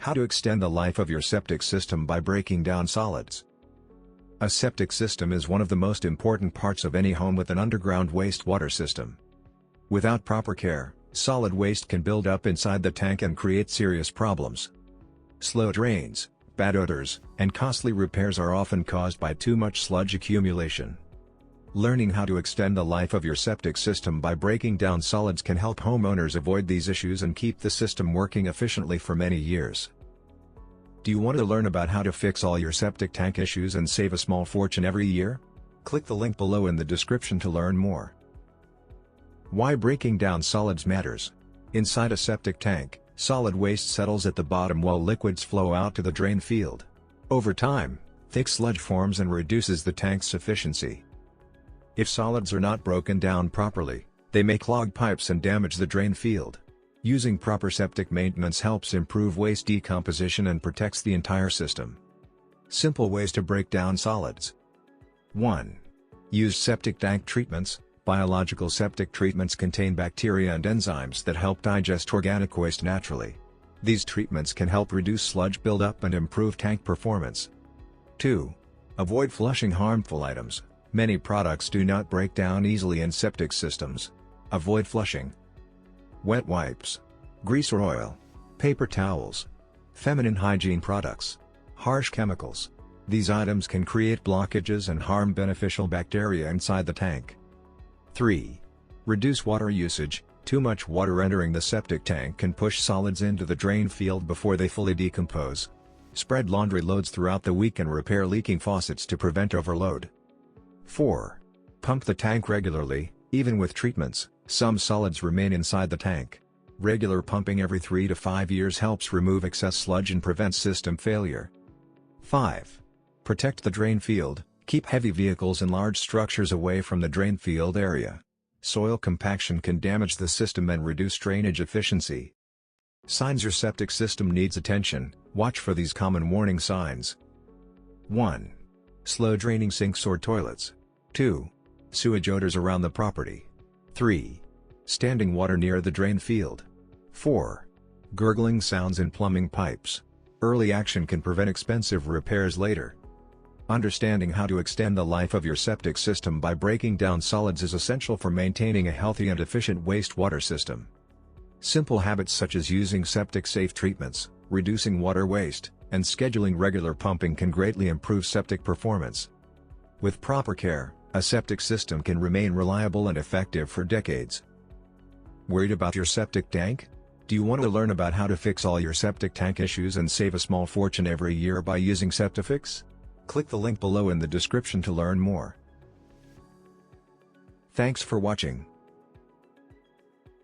How to extend the life of your septic system by breaking down solids. A septic system is one of the most important parts of any home with an underground wastewater system. Without proper care, solid waste can build up inside the tank and create serious problems. Slow drains, bad odors, and costly repairs are often caused by too much sludge accumulation. Learning how to extend the life of your septic system by breaking down solids can help homeowners avoid these issues and keep the system working efficiently for many years. Do you want to learn about how to fix all your septic tank issues and save a small fortune every year? Click the link below in the description to learn more. Why breaking down solids matters. Inside a septic tank, solid waste settles at the bottom while liquids flow out to the drain field. Over time, thick sludge forms and reduces the tank's efficiency. If solids are not broken down properly, they may clog pipes and damage the drain field. Using proper septic maintenance helps improve waste decomposition and protects the entire system. Simple ways to break down solids. 1. Use septic tank treatments. Biological septic treatments contain bacteria and enzymes that help digest organic waste naturally. These treatments can help reduce sludge buildup and improve tank performance. 2. Avoid flushing harmful items. Many products do not break down easily in septic systems. Avoid flushing. Wet wipes, grease or oil, paper towels, feminine hygiene products, harsh chemicals. These items can create blockages and harm beneficial bacteria inside the tank. 3. Reduce water usage. Too much water entering the septic tank can push solids into the drain field before they fully decompose. Spread laundry loads throughout the week and repair leaking faucets to prevent overload. 4. Pump the tank regularly. Even with treatments, some solids remain inside the tank. Regular pumping every 3 to 5 years helps remove excess sludge and prevents system failure. 5. Protect the drain field. Keep heavy vehicles and large structures away from the drain field area. Soil compaction can damage the system and reduce drainage efficiency. Signs your septic system needs attention. Watch for these common warning signs. 1. Slow draining sinks or toilets. 2. Sewage odors around the property. 3. Standing water near the drain field. 4. Gurgling sounds in plumbing pipes. Early action can prevent expensive repairs later. Understanding how to extend the life of your septic system by breaking down solids is essential for maintaining a healthy and efficient wastewater system. Simple habits such as using septic-safe treatments, reducing water waste, and scheduling regular pumping can greatly improve septic performance. With proper care, a septic system can remain reliable and effective for decades. Worried about your septic tank? Do you want to learn about how to fix all your septic tank issues and save a small fortune every year by using Septifix? Click the link below in the description to learn more. Thanks for watching.